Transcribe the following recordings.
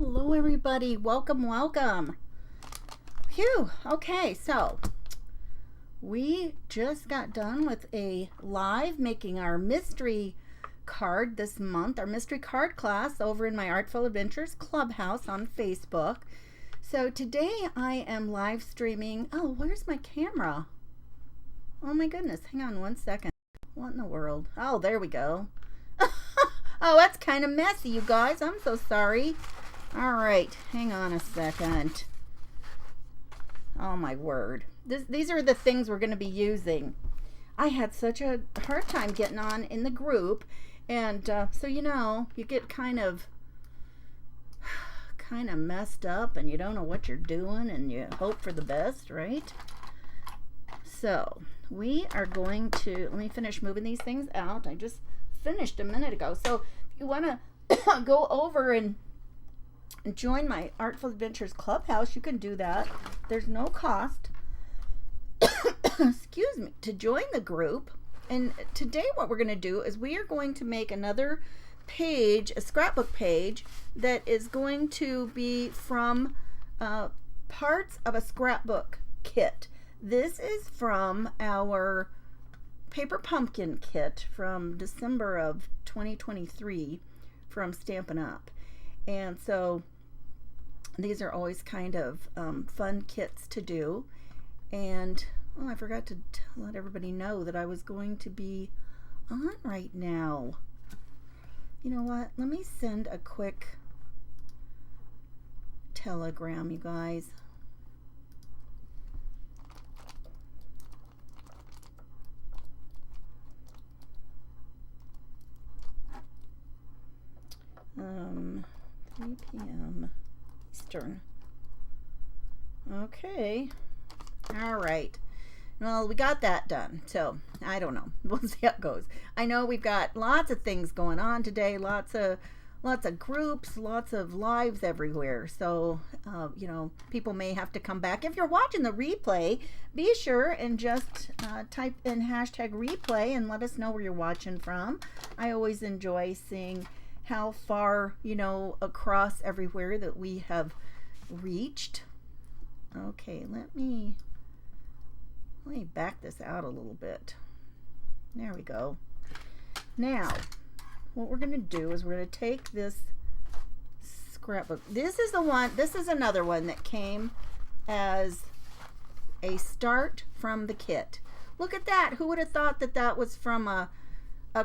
Hello everybody, welcome. Phew, okay, so we just got done with a live making our mystery card this month, our mystery card class over in my Artful Adventures Clubhouse on Facebook. So today I am live streaming. Oh, where's my camera? Oh my goodness, hang on one second. What in the world? Oh, there we go. Oh, that's kind of messy, you guys. I'm so sorry. All right, hang on a second. Oh my word. These are the things we're going to be using. I had such a hard time getting on in the group, and so you get kind of messed up and you don't know what you're doing and you hope for the best, right? So we are going to, let me finish moving these things out. I just finished a minute ago. So if you want to go over and join my Artful Adventures Clubhouse, you can do that. There's no cost excuse me, to join the group. And today what we're going to do is we are going to make another page, a scrapbook page, that is going to be from parts of a scrapbook kit. This is from our paper pumpkin kit from December of 2023 from Stampin' Up. And so these are always kind of fun kits to do. And oh, I forgot to let everybody know that I was going to be on right now. You know what? Let me send a quick telegram, you guys. Um, 3 p.m. Eastern. Okay. All right. Well, we got that done. So, I don't know. We'll see how it goes. I know we've got lots of things going on today. Lots of groups, lots of lives everywhere. So, people may have to come back. If you're watching the replay, be sure and just type in hashtag replay and let us know where you're watching from. I always enjoy seeing how far, across everywhere that we have reached. Okay, let me back this out a little bit. There we go. Now, what we're going to do is we're going to take this scrapbook. This is another one that came as a start from the kit. Look at that. Who would have thought that that was from a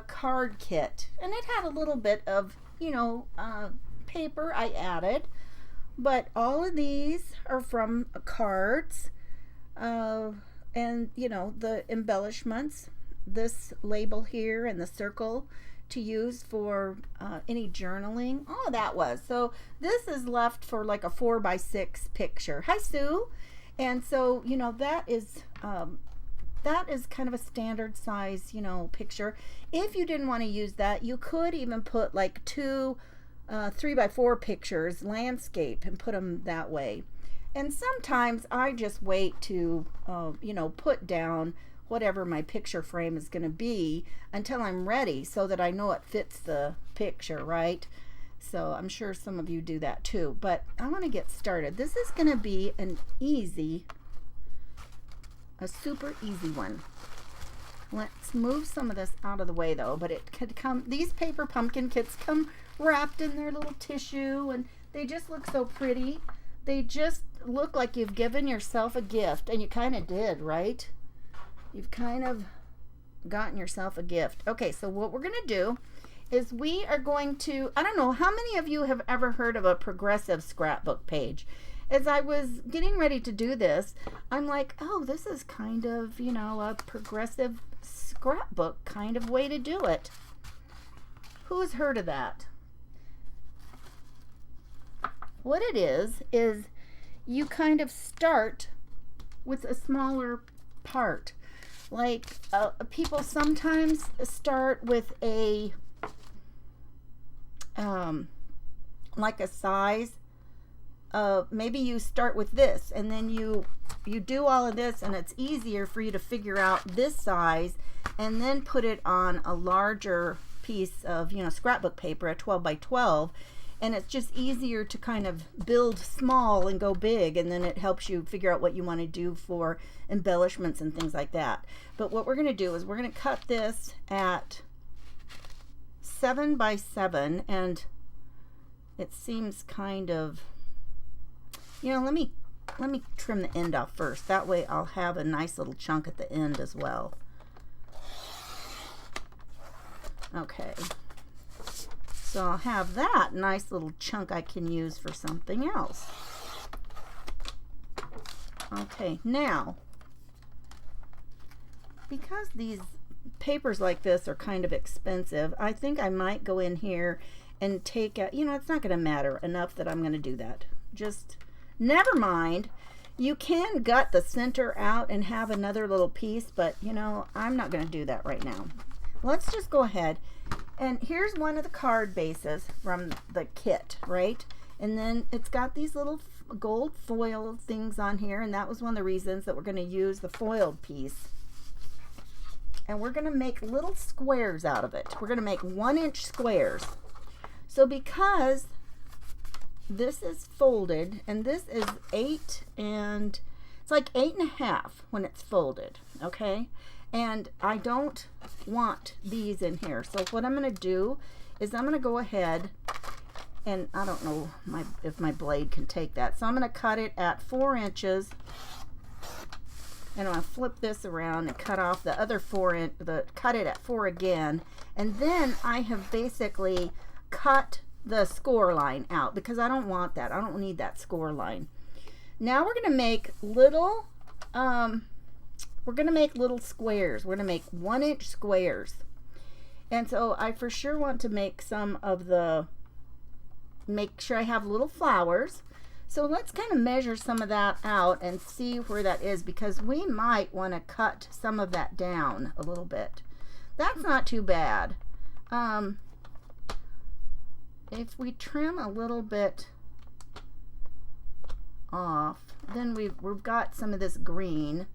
card kit? And it had a little bit of, paper I added. But all of these are from cards. And, the embellishments. This label here and the circle to use for any journaling. All of that was. So this is left for like a 4x6 picture. Hi, Sue. And so, that is kind of a standard size, picture. If you didn't want to use that, you could even put like 2 3x4 pictures, landscape, and put them that way. And sometimes I just wait to, put down whatever my picture frame is going to be until I'm ready so that I know it fits the picture, right? So I'm sure some of you do that too. But I want to get started. This is going to be a super easy one. Let's move some of this out of the way though, but it could come, these paper pumpkin kits come wrapped in their little tissue and they just look so pretty. They just look like you've given yourself a gift, and you kind of did, right? You've kind of gotten yourself a gift. Okay, so what we're going to do is we are going to, I don't know, how many of you have ever heard of a progressive scrapbook page? As I was getting ready to do this, I'm like, oh, this is kind of, a progressive scrapbook kind of way to do it. Who has heard of that? What it is you kind of start with a smaller part. Like people sometimes start with like a size. Maybe you start with this and then you do all of this, and it's easier for you to figure out this size and then put it on a larger piece of scrapbook paper, a 12 by 12. And it's just easier to kind of build small and go big, and then it helps you figure out what you want to do for embellishments and things like that. But what we're going to do is we're going to cut this at 7 by 7, and it seems kind of, you know, let me trim the end off first. That way I'll have a nice little chunk at the end as well. Okay. So I'll have that nice little chunk I can use for something else. Okay, now, because these papers like this are kind of expensive, I think I might go in here and take out, you know, it's not going to matter enough that I'm going to do that. Just, never mind. You can gut the center out and have another little piece, but, you know, I'm not going to do that right now. Let's just go ahead. And here's one of the card bases from the kit, right? And then it's got these little gold foil things on here, and that was one of the reasons that we're going to use the foiled piece. And we're going to make little squares out of it. We're going to make 1-inch squares. So because this is folded, and this is 8, and it's like 8.5 when it's folded, okay? And I don't want these in here. So what I'm going to do is I'm going to go ahead, and I don't know if my blade can take that. So I'm going to cut it at 4 inches. And I'm going to flip this around and cut off the other 4 inch, cut it at 4 again. And then I have basically cut the score line out because I don't want that. I don't need that score line. Now we're going to make little, squares. We're going to make 1-inch squares. And so I for sure want to make some of the, make sure I have little flowers. So let's kind of measure some of that out and see where that is, because we might want to cut some of that down a little bit. That's not too bad. If we trim a little bit off, then we've got some of this green.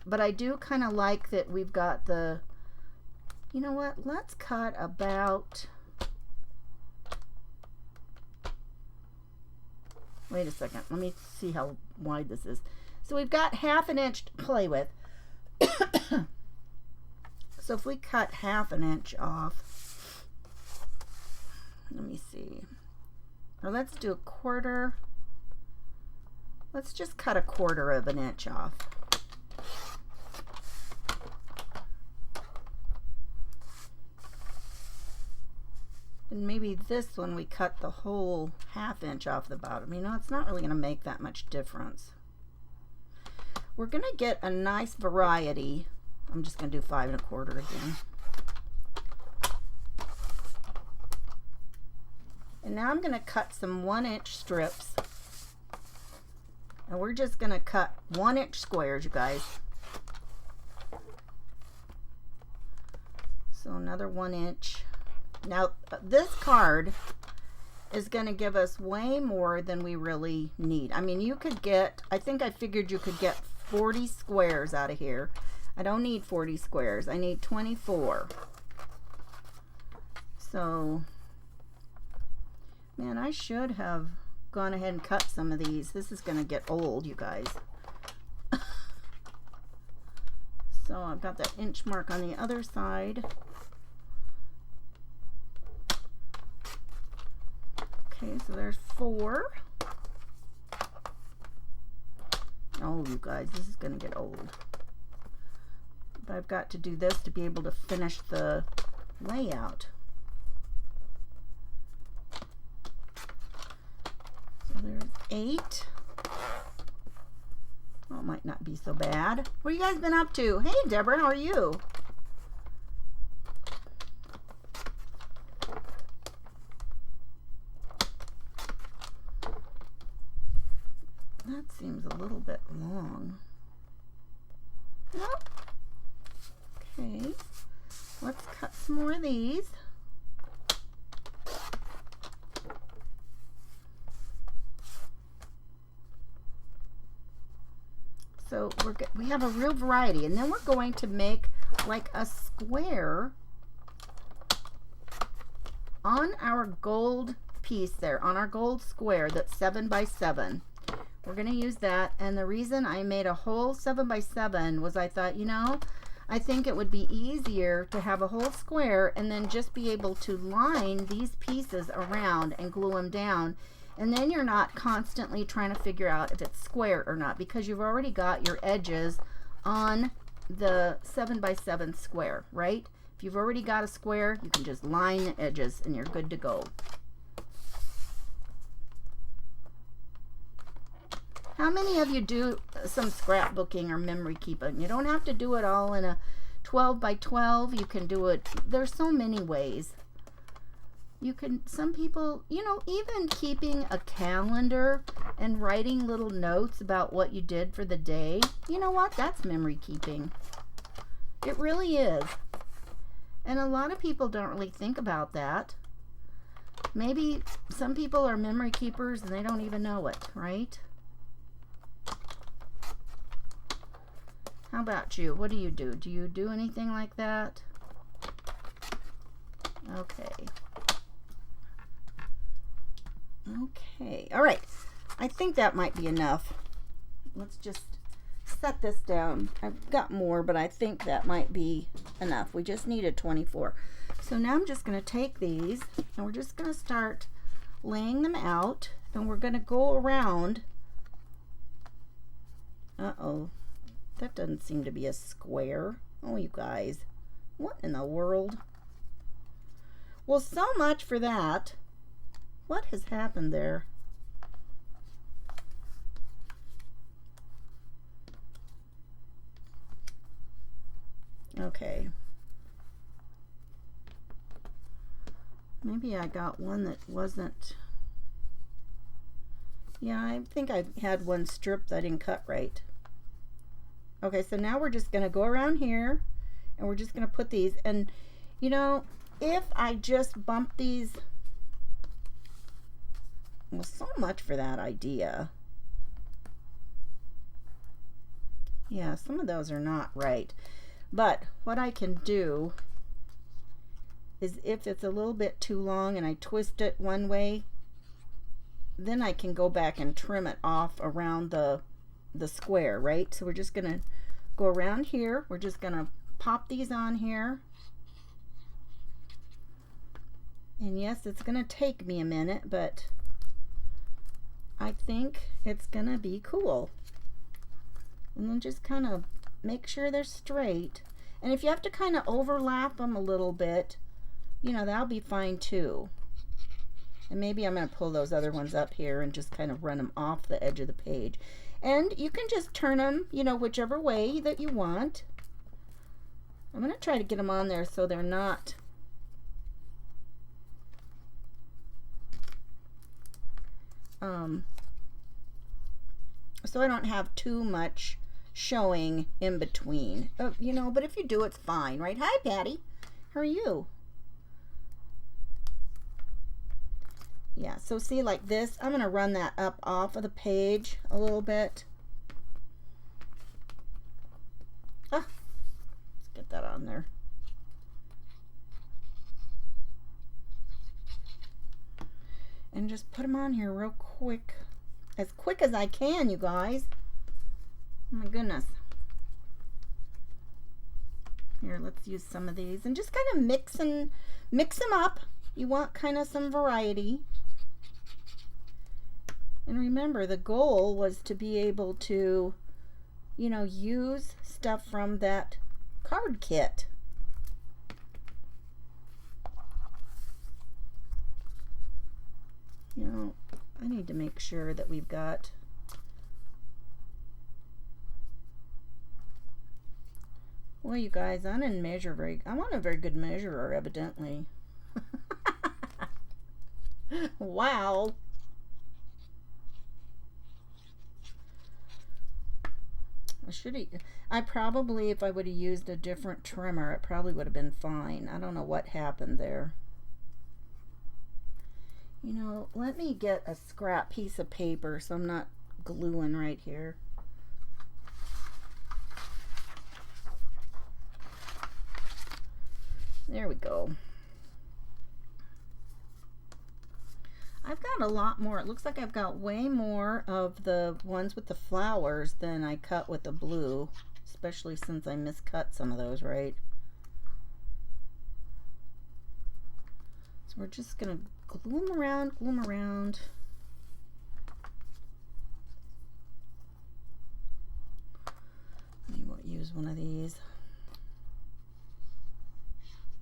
But I do kind of like that we've got the, you know what, let's cut about, wait a second, let me see how wide this is. So we've got 1/2 inch to play with. So if we cut 1/2 inch off, let me see, or let's do 1/4, let's just cut 1/4 of an inch off. And maybe this one we cut the whole 1/2 inch off the bottom. You know, it's not really going to make that much difference. We're going to get a nice variety. I'm just going to do 5 1/4 again. And now I'm going to cut some 1-inch strips. And we're just going to cut 1-inch squares, you guys. So another 1 inch. Now, this card is going to give us way more than we really need. I mean, you could get, I think I figured you could get 40 squares out of here. I don't need 40 squares. I need 24. So, man, I should have gone ahead and cut some of these. This is going to get old, you guys. So I've got that inch mark on the other side. Okay, so there's 4. Oh, you guys, this is going to get old. But I've got to do this to be able to finish the layout. So there's 8. Oh, it might not be so bad. What have you guys been up to? Hey, Deborah, how are you? That seems a little bit long. Nope. Okay, let's cut some more of these. So we have a real variety, and then we're going to make like a square on our gold piece there on our gold square that's 7 by 7. We're going to use that, and the reason I made a whole 7 by 7 was I thought, you know, I think it would be easier to have a whole square and then just be able to line these pieces around and glue them down, and then you're not constantly trying to figure out if it's square or not, because you've already got your edges on the 7 by 7 square, right? If you've already got a square, you can just line the edges and you're good to go. How many of you do some scrapbooking or memory keeping? You don't have to do it all in a 12 by 12. You can do it, there's so many ways. You can, some people, you know, even keeping a calendar and writing little notes about what you did for the day. You know what? That's memory keeping. It really is. And a lot of people don't really think about that. Maybe some people are memory keepers and they don't even know it, right? How about you? What do you do? Do you do anything like that? Okay. Okay. All right. I think that might be enough. Let's just set this down. I've got more, but I think that might be enough. We just needed 24. So now I'm just going to take these and we're just going to start laying them out, and we're going to go around. Uh-oh. That doesn't seem to be a square. Oh, you guys. What in the world? Well, so much for that. What has happened there? Okay. Maybe I got one that wasn't. Yeah, I think I had one strip that I didn't cut right. Okay, so now we're just going to go around here and we're just going to put these. And, you know, if I just bump these, well, so much for that idea. Yeah, some of those are not right. But what I can do is, if it's a little bit too long and I twist it one way, then I can go back and trim it off around the square, right? So we're just going to go around here. We're just going to pop these on here. And yes, it's going to take me a minute, but I think it's going to be cool. And then just kind of make sure they're straight. And if you have to kind of overlap them a little bit, you know, that'll be fine too. And maybe I'm going to pull those other ones up here and just kind of run them off the edge of the page. And you can just turn them, you know, whichever way that you want. I'm going to try to get them on there so they're not so I don't have too much showing in between. You know, but if you do, it's fine, right? Hi, Patty. How are you? Yeah, so see, like this, I'm going to run that up off of the page a little bit. Ah, let's get that on there. And just put them on here real quick. As quick as I can, you guys. Oh my goodness. Here, let's use some of these and just kind of mix them up. You want kind of some variety. And remember, the goal was to be able to, you know, use stuff from that card kit. You know, I need to make sure that we've got well, you guys, I didn't measure I'm not a very good measurer, evidently. Wow. I probably, if I would have used a different trimmer, it probably would have been fine. I don't know what happened there. You know, let me get a scrap piece of paper so I'm not gluing right here. There we go. I've got a lot more. It looks like I've got way more of the ones with the flowers than I cut with the blue, especially since I miscut some of those, right? So we're just gonna glue them around, glue them around. Maybe we'll use one of these.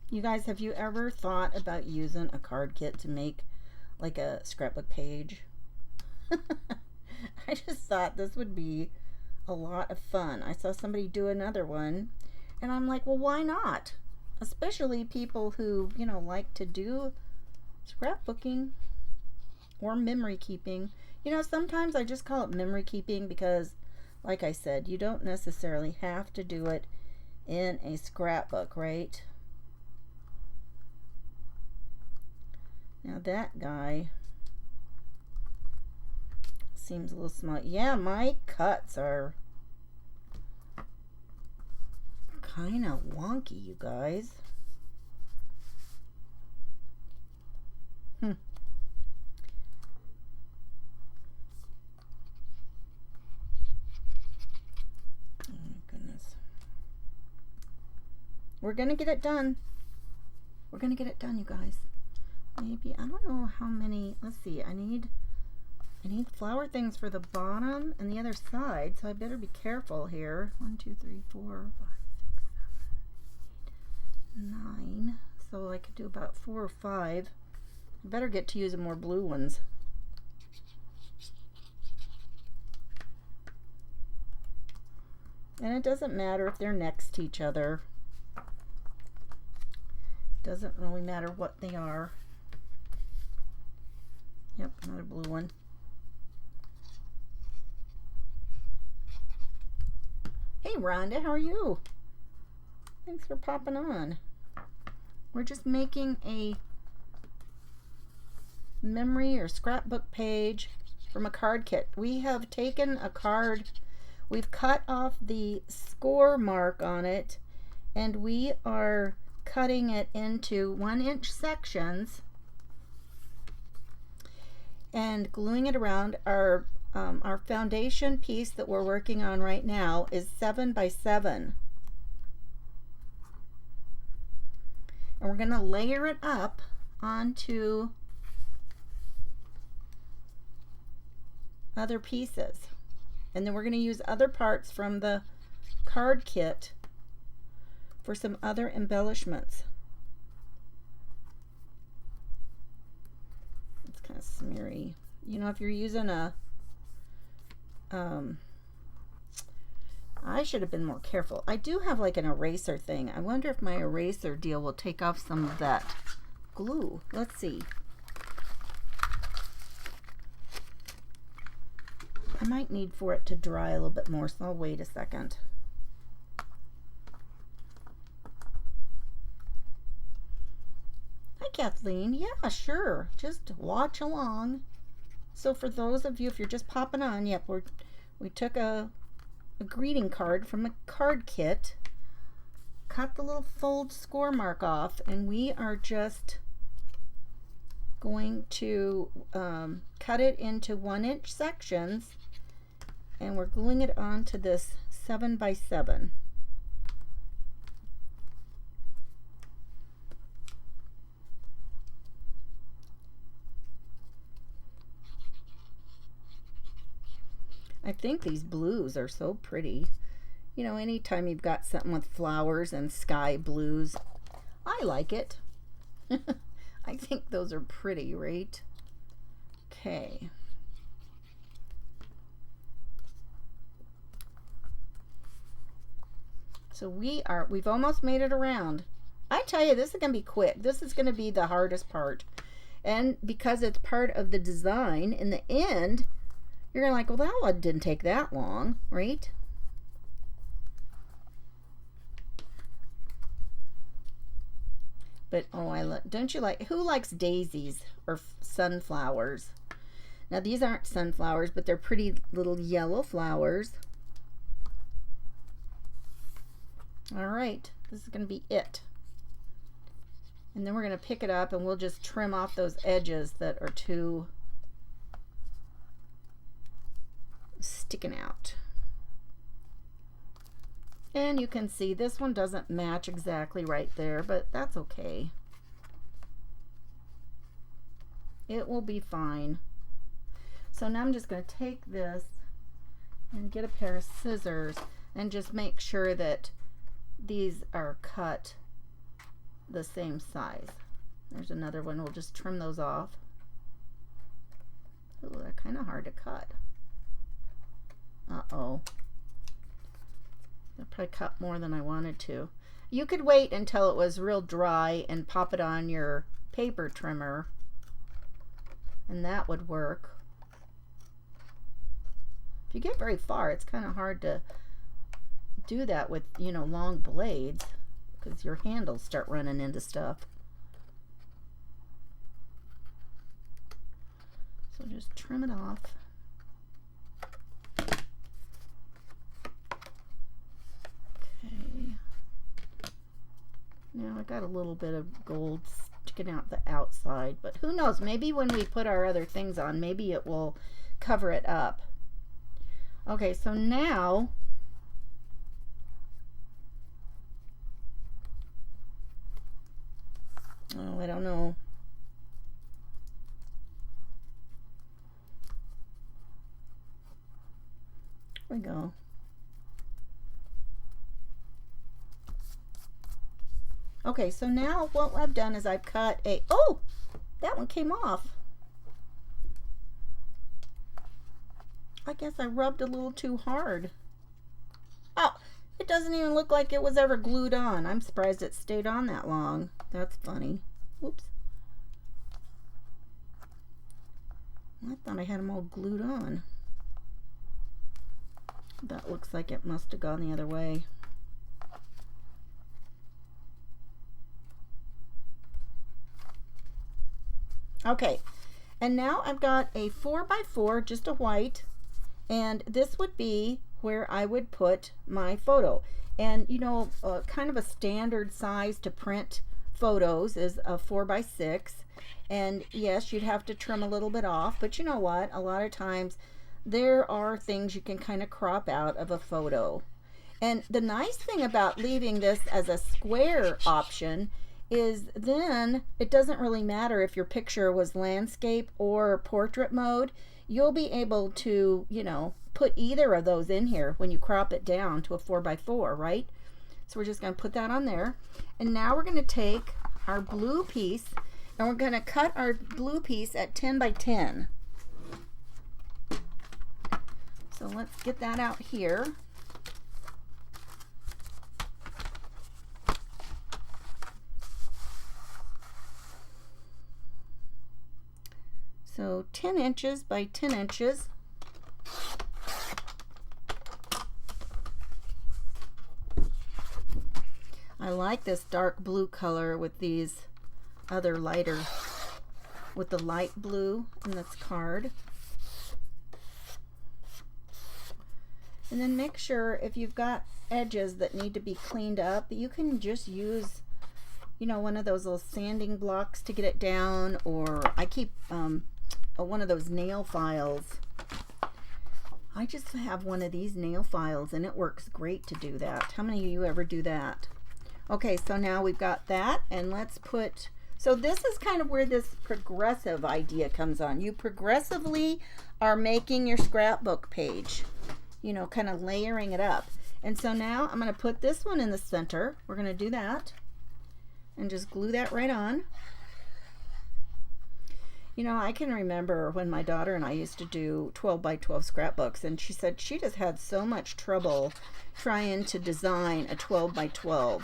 You guys, have you ever thought about using a card kit to make like a scrapbook page? I just thought this would be a lot of fun. I saw somebody do another one and I'm like, well, why not? Especially people who, you know, like to do scrapbooking or memory keeping. You know, sometimes I just call it memory keeping because, like I said, you don't necessarily have to do it in a scrapbook, right? Now that guy seems a little small. Yeah, my cuts are kind of wonky, you guys. Oh my goodness. We're gonna get it done. We're gonna get it done, you guys. Maybe, I don't know how many, let's see, I need flower things for the bottom and the other side, so I better be careful here. 1, 2, 3, 4, 5, 6, 7, 8, 9. So I could do about 4 or 5. I better get to using more blue ones. And it doesn't matter if they're next to each other. Doesn't really matter what they are. Yep, another blue one. Hey Rhonda, how are you? Thanks for popping on. We're just making a memory or scrapbook page from a card kit. We have taken a card, we've cut off the score mark on it, and we are cutting it into 1-inch sections and gluing it around. Our foundation piece that we're working on right now is 7 by 7, and we're going to layer it up onto other pieces, and then we're going to use other parts from the card kit for some other embellishments. It's kind of smeary. You know, if you're using a I should have been more careful. I do have like an eraser thing. I wonder if my eraser deal will take off some of that glue. Let's see. I might need for it to dry a little bit more, so I'll wait a second. Hi Kathleen. Yeah, sure. Just watch along. So for those of you, if you're just popping on, yep, we took a greeting card from a card kit, cut the little fold score mark off, and we are just going to cut it into 1-inch sections, and we're gluing it onto this 7 by 7. I think these blues are so pretty. You know, anytime you've got something with flowers and sky blues, I like it. I think those are pretty, right? Okay. So we've almost made it around. I tell you, this is going to be quick. This is going to be the hardest part. And because it's part of the design, in the end, you're going to like, well, that one didn't take that long, right? But, oh, don't you like, who likes daisies or sunflowers? Now, these aren't sunflowers, but they're pretty little yellow flowers. All right, this is going to be it. And then we're going to pick it up and we'll just trim off those edges that are too sticking out. And you can see this one doesn't match exactly right there, but that's okay. It will be fine. So now I'm just going to take this and get a pair of scissors and just make sure that these are cut the same size. There's another one. We'll just trim those off. Oh, they're kind of hard to cut. Uh-oh. I probably cut more than I wanted to. You could wait until it was real dry and pop it on your paper trimmer, and that would work. If you get very far, it's kind of hard to do that with, you know, long blades, because your handles start running into stuff. So just trim it off. Okay. Now I got a little bit of gold sticking out the outside, but who knows, maybe when we put our other things on, maybe it will cover it up. Okay, so now oh, I don't know. There we go. Okay, so now what I've done is I've cut a, oh, that one came off. I guess I rubbed a little too hard. Oh, it doesn't even look like it was ever glued on. I'm surprised it stayed on that long. That's funny. Whoops. I thought I had them all glued on. That looks like it must have gone the other way. Okay, and now I've got a 4x4, just a white, and this would be where I would put my photo. And you know, kind of a standard size to print photos is a 4x6, and yes, you'd have to trim a little bit off, but you know what, a lot of times there are things you can kind of crop out of a photo. And the nice thing about leaving this as a square option is then it doesn't really matter if your picture was landscape or portrait mode. You'll be able to, you know, put either of those in here when you crop it down to a 4x4, right? So we're just going to put that on there. And now we're going to take our blue piece and we're going to cut our blue piece at 10x10. So let's get that out here. So 10 inches by 10 inches. I like this dark blue color with these other lighter, with the light blue in this card. And then make sure if you've got edges that need to be cleaned up, you can just use, you know, one of those little sanding blocks to get it down, or I keep one of those nail files. I just have one of these nail files and it works great to do that. How many of you ever do that? Okay, so now we've got that, and let's put, so this is kind of where this progressive idea comes on. You progressively are making your scrapbook page, you know, kind of layering it up. And so now I'm going to put this one in the center. We're going to do that and just glue that right on. You know, I can remember when my daughter and I used to do 12x12 scrapbooks, and she said she just had so much trouble trying to design a 12x12.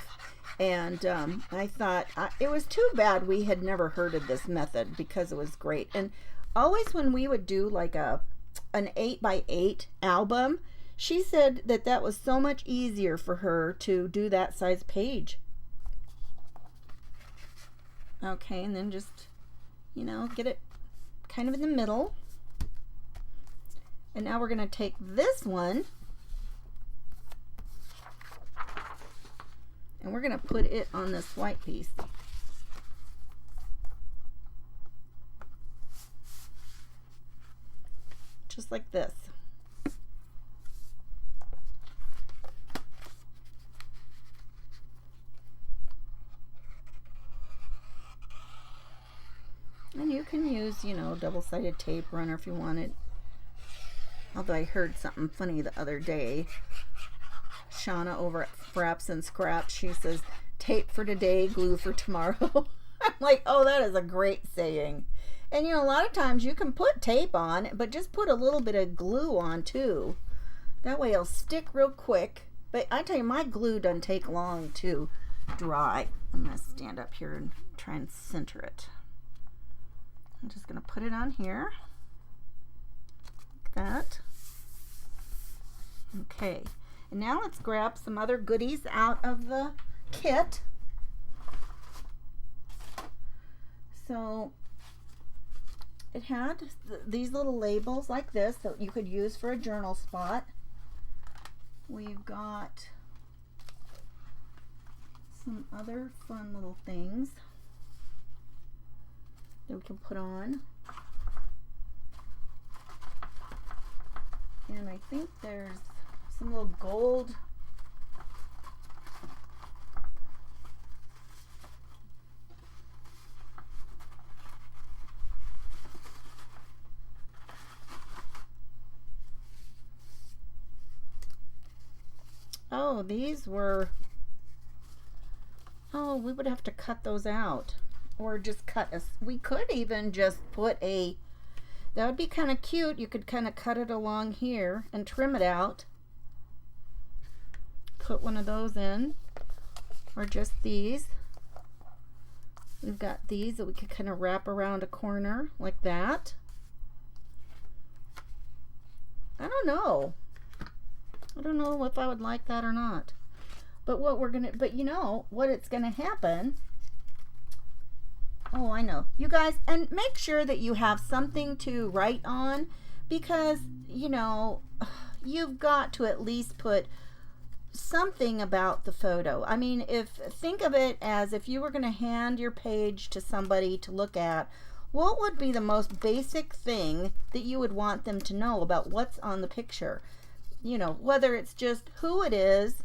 And I thought it was too bad we had never heard of this method, because it was great. And always when we would do like an 8x8 album, she said that that was so much easier for her to do that size page. Okay, and then just, you know, get it kind of in the middle. And now we're going to take this one and we're going to put it on this white piece. Just like this. know, double-sided tape runner if you wanted. Although I heard something funny the other day. Shauna over at Fraps and Scraps, she says, tape for today, glue for tomorrow. I'm like, oh, that is a great saying. And you know, a lot of times you can put tape on, but just put a little bit of glue on too. That way it'll stick real quick. But I tell you, my glue doesn't take long to dry. I'm going to stand up here and try and center it. I'm just going to put it on here. Like that. Okay. And now let's grab some other goodies out of the kit. So it had these little labels like this that you could use for a journal spot. We've got some other fun little things that we can put on. And I think there's some little gold these were, we would have to cut those out or just we could even just put that would be kind of cute. You could kind of cut it along here and trim it out. Put one of those in, or just these. We've got these that we could kind of wrap around a corner like that. I don't know if I would like that or not. But you know what it's gonna happen. Oh, I know. You guys, and make sure that you have something to write on, because, you know, you've got to at least put something about the photo. I mean, think of it as if you were going to hand your page to somebody to look at, what would be the most basic thing that you would want them to know about what's on the picture? You know, whether it's just who it is,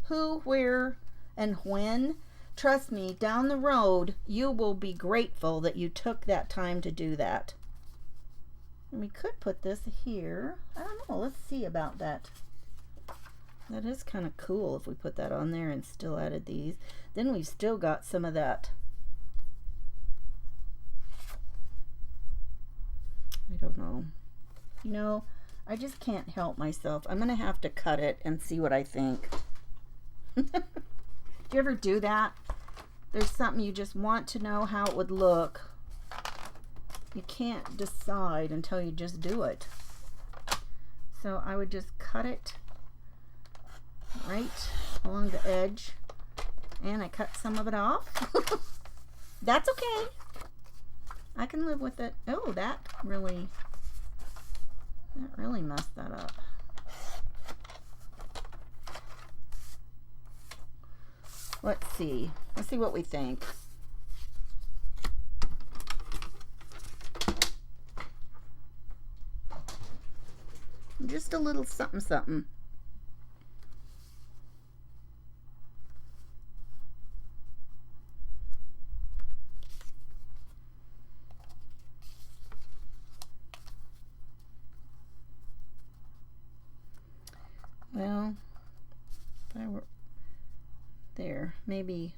who, where, and when. Trust me, down the road, you will be grateful that you took that time to do that. And we could put this here. I don't know. Let's see about that. That is kind of cool if we put that on there and still added these. Then we've still got some of that. I don't know. You know, I just can't help myself. I'm going to have to cut it and see what I think. Do you ever do that? There's something you just want to know how it would look. You can't decide until you just do it. So I would just cut it right along the edge, and I cut some of it off. That's okay. I can live with it. Oh, that really messed that up. Let's see what we think. Just a little something something. Well, if I were there, maybe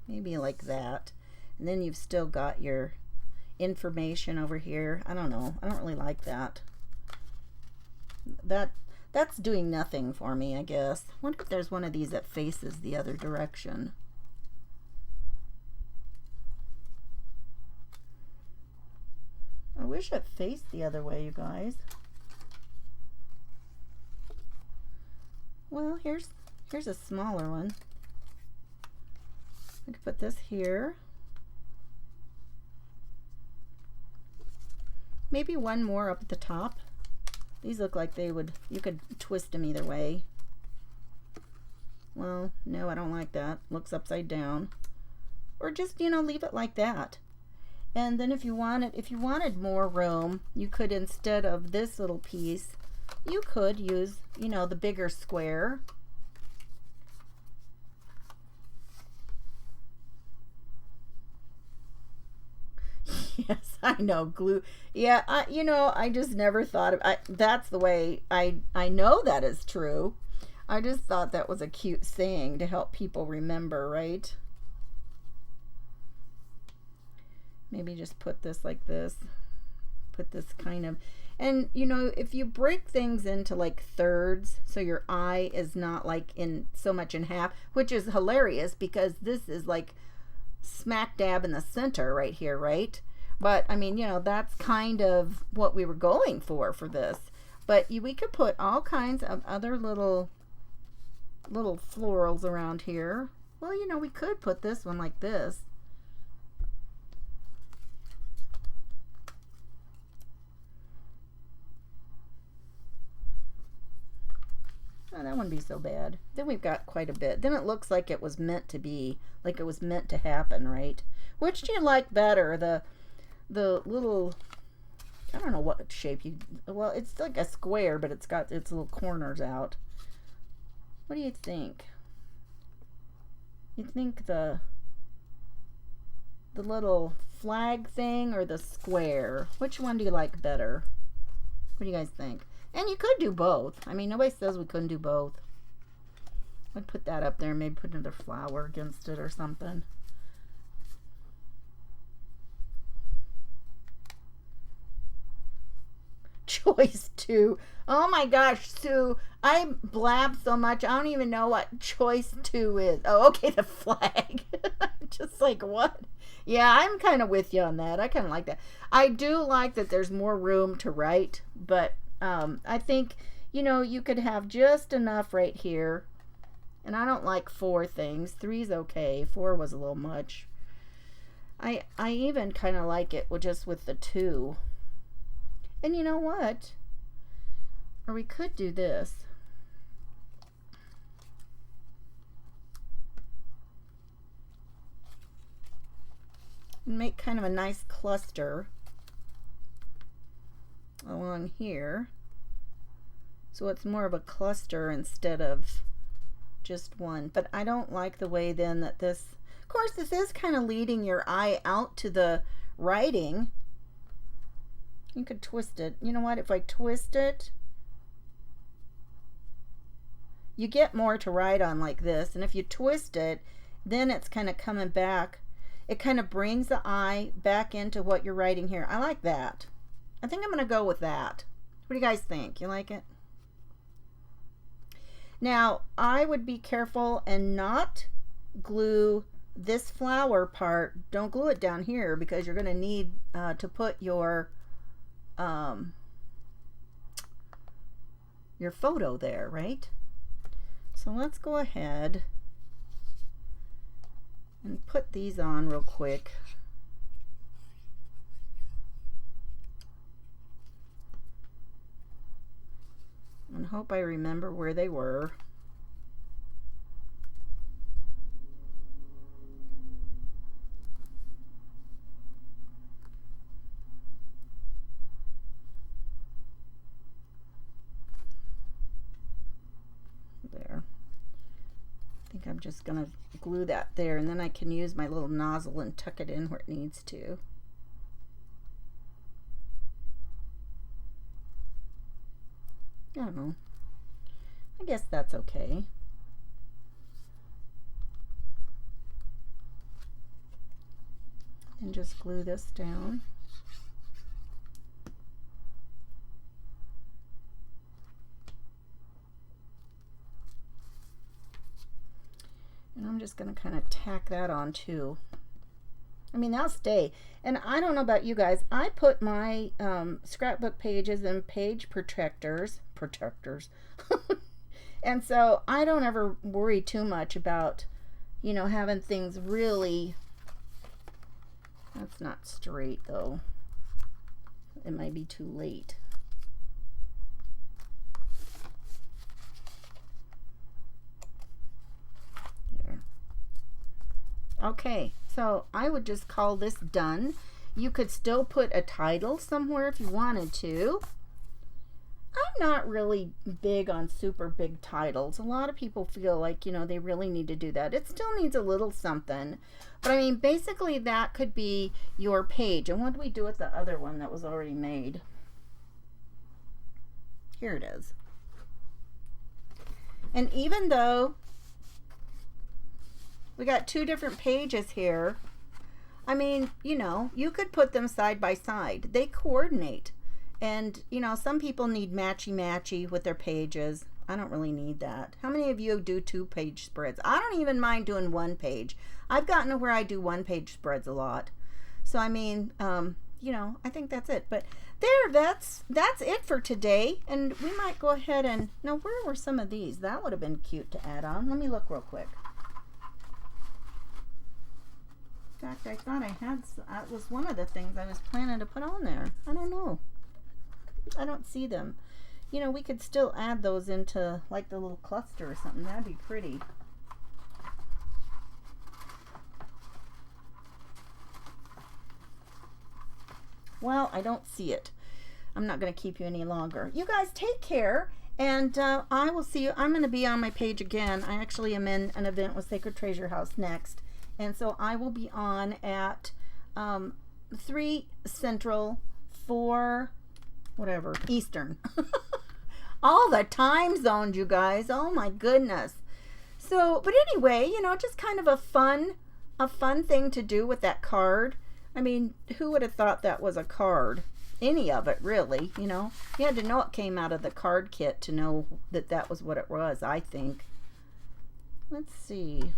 like that, and then you've still got your information over here. I don't know. I don't really like that. That's doing nothing for me, I guess. I wonder if there's one of these that faces the other direction. I wish it faced the other way, you guys. Well, here's a smaller one. I could put this here. Maybe one more up at the top. These look like you could twist them either way. Well, no, I don't like that. Looks upside down. Or just, you know, leave it like that. And then if you wanted more room, you could, instead of this little piece, you could use, you know, the bigger square. Yes, I know, glue. Yeah, you know, I just never thought of that's the way I know that is true. I just thought that was a cute saying to help people remember, right? Maybe just put this like this. Put this kind of, and you know, if you break things into like thirds, so your eye is not like in so much in half, which is hilarious because this is like smack dab in the center right here, right? But I mean, you know, that's kind of what we were going for this. But we could put all kinds of other little florals around here. Well, you know, we could put this one like this. Oh, that wouldn't be so bad. Then we've got quite a bit. Then it looks like it was meant to be, like it was meant to happen, right? Which do you like better? The little, I don't know what shape you, well, it's like a square, but it's got its little corners out. What do you think? You think the little flag thing or the square? Which one do you like better? What do you guys think? And you could do both. I mean, nobody says we couldn't do both. I'd put that up there, maybe put another flower against it or something. Choice 2. Oh my gosh, Sue, I blab so much, I don't even know what choice 2 is. Oh, okay, the flag. Just like, what? Yeah, I'm kind of with you on that. I kind of like that. I do like that there's more room to write, but I think, you know, you could have just enough right here. And I don't like 4 things. 3's okay. 4 was a little much. I even kind of like it just with the 2. And you know what? Or we could do this. And make kind of a nice cluster along here, so it's more of a cluster instead of just one. But I don't like the way then that this, of course, this is kind of leading your eye out to the writing. You could twist it. You know what, if I twist it, you get more to write on like this, and if you twist it, then it's kind of coming back. It kind of brings the eye back into what you're writing here. I like that. I think I'm going to go with that. What do you guys think? You like it? Now, I would be careful and not glue this flower part. Don't glue it down here because you're going to need to put your photo there, right? So let's go ahead and put these on real quick. And hope I remember where they were. There. I think I'm just gonna glue that there, and then I can use my little nozzle and tuck it in where it needs to. I don't know. I guess that's okay. And just glue this down. And I'm just going to kind of tack that on too. I mean, they'll stay. And I don't know about you guys. I put my scrapbook pages in page protectors. And so I don't ever worry too much about, you know, having things really, that's not straight though. It might be too late. There. Okay, so I would just call this done. You could still put a title somewhere if you wanted to. I'm not really big on super big titles. A lot of people feel like, you know, they really need to do that. It still needs a little something. But I mean, basically that could be your page. And what do we do with the other one that was already made? Here it is. And even though we got two different pages here, I mean, you know, you could put them side by side. They coordinate. And, you know, some people need matchy-matchy with their pages. I don't really need that. How many of you do 2-page spreads? I don't even mind doing 1 page. I've gotten to where I do 1-page spreads a lot. So, I mean, you know, I think that's it. But there, that's it for today. And we might go ahead and, now where were some of these? That would have been cute to add on. Let me look real quick. In fact, I thought I had, that was one of the things I was planning to put on there. I don't know. I don't see them. You know, we could still add those into like the little cluster or something. That'd be pretty. Well, I don't see it. I'm not going to keep you any longer. You guys take care, and I will see you. I'm going to be on my page again. I actually am in an event with Sacred Treasure House next, and so I will be on at 3 Central, 4 whatever Eastern. All the time zones, you guys. Oh my goodness. So, but anyway, you know, just kind of a fun thing to do with that card. I mean, who would have thought that was a card? Any of it, really, you know. You had to know it came out of the card kit to know that that was what it was, I think. Let's see.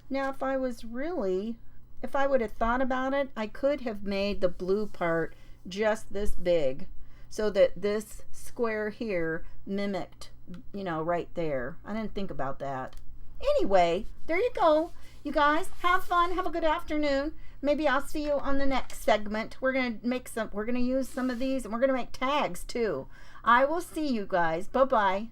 Now, if I would have thought about it, I could have made the blue part just this big so that this square here mimicked, you know, right there. I didn't think about that. Anyway, there you go. You guys have fun. Have a good afternoon. Maybe I'll see you on the next segment. We're going to use some of these, and we're going to make tags too. I will see you guys. Bye-bye.